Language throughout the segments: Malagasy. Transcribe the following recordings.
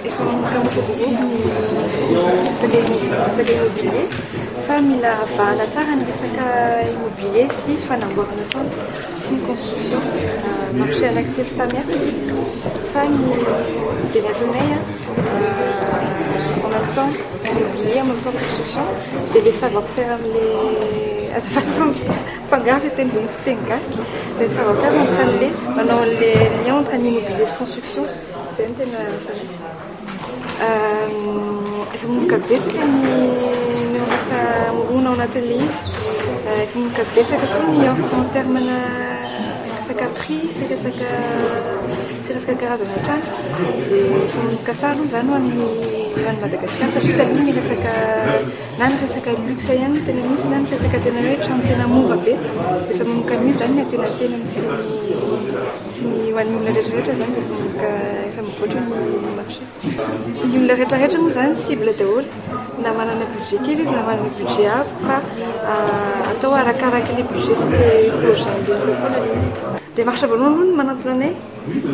efa manomboka resaka immobilier fa mila vala tsara ny resaka immobilier sy fanamboarana trano sy ny construction marché anankitelo samihafa fa ny idény ataonay en même temps immobilier en même temps construction dia le savoir-faire amin'le azafady fangaro teny be sy teny gasy dia ny savoir-faire entre an'le manao an'le lien entre ny immobilier sy construction zay no tena sanay efa manomboka betsaka ny miorasa ona ao anatin'le izy efa manomboka betsaka koa ny offre en terme na resaka prix sy resaka karazana trano dia efa manomboka tsara aloha zany ho an'ny Madagasikara satria taloha ny resaka na ny resaka luxe ihany no tena misy na ny resaka tena hoe trano tena mora be efa manomboka misy zany ny antenantenany sy ny ho an'ny olona rehetrarehetra zany efa mivoatra ny marché. Ny olona rehetrarehetra moa zany cible daholo na manana budget kely izy na manana budget avo fa atao arakaraka le budget sy le projet le olona foana le izy. Dia marcha voalohany aloha ny manantona anay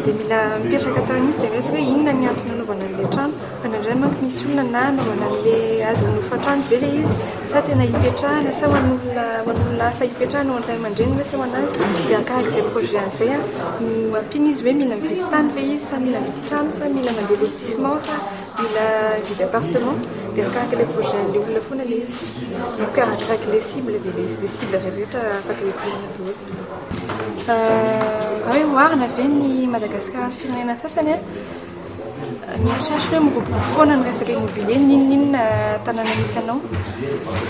dia mila mipetraka tsara mihitsy dia resaka hoe inona ny antony anaovana an'ilay trano fa indraindray manko misy olona na anaovana an'ilay azo manofa-trano be le izy sa tena hipetrahana sa ho an'olona hafa hipetrahana ho an'ilay aman-dreniny sa ho anazy dia arakaraka izay projet an'izay no ampiany izy hoe mila mividy tany ve izy sa mila mividy trano sa mila mandeha lotissement sa mila mividy appartement dia arakaraka ilay projet an'ilay olona foana le izy donc arakaraka ilay cible dia ilay cible rehetrarehetra afaka hivirana daholo. Hoe oharina ve ny Madagasikara firenena sasany mieritreritra hoe miroboky foana ny resaka immobilier ninona tanàna misy anao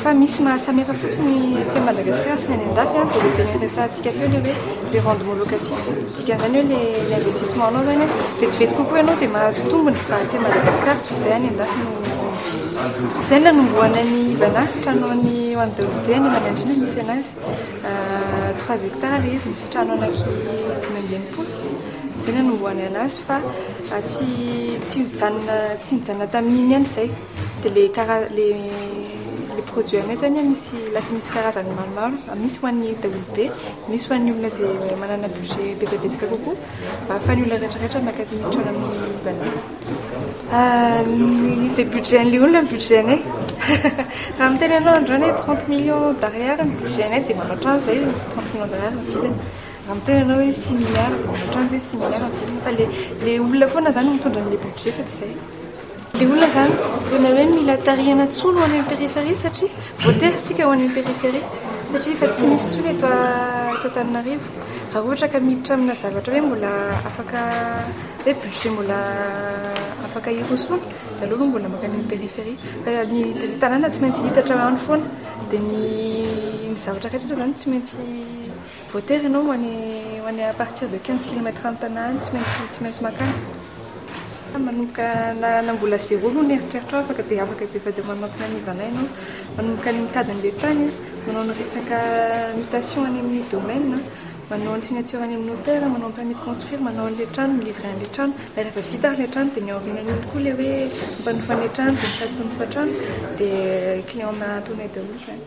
fa misy mahasamihafa fotsiny aty Madagasikara sy ny any andafy dia le zay resantsika teo le hoe le rendement locatif dikan'izany hoe le investissement anao zany vetivety kokoa ianao dia mahazo tombony fa aty Madagasikara toy izay any andafy no izay no nanomboana ny ivana trano any ho an'ny daholobe any Manandrina misy anazy 3 hectares le izy misy trano anaky 580 izay no nanomboany anazy fa tsy mijanona tamin'iny ihany izay dia le produit anay zany lasa misy karazany maromaro misy ho an'ny daholobe misy ho an'ny olona izay manana budget betsabetsaka kokoa fa ny olona rehetrarehetra makady trano amin'ny ivana. Izay budget an'ilay olona ny budget anay raha miteny ianao androany 30 millions d'ariary ny budget anay dia manao trano izay 30 millions d'ariary ny vidiny raha miteny ianao hoe 6 milliards dia manao trano izay 6 milliards ny vidiny fa le olona foana zany mitondra n'ilay budget fa tsy izay. Le olona zany tsy tena hoe mila tarihana tsony ho any amin'ny périphérie satria voatery ho any amin'ny périphérie satria fa tsy misy tsony eto Antananarivo raha ohatra ka miditra amina zavatra hoe mbola afaka hoe budget mbola afaka hirosona dia aloha mbola makany amin'ny périphérie fa ny tanàna tsy maintsy hitatra any foana dia ny zavatra rehetra zany tsy maintsy voatery ianao ho any à partir de 15 km ny tanàna tsy maintsy makany. Manomboka na mbola zéro aloha ny eritreritra afaka dia efa dia manantona ny ivana ianao manomboka ny mitady an'ilay tany manao ny resaka mutation any amin'ny domaine manao ny signature any amin'ny notaire manao ny permis de construire manao an'ilay trano milivrer an'ilay trano rehefa vita an'ilay trano dia ny aorianany iny koa ilay hoe mpanofa an'ilay trano dia mitady mpanofa trano dia client-na ataonay daholo zany.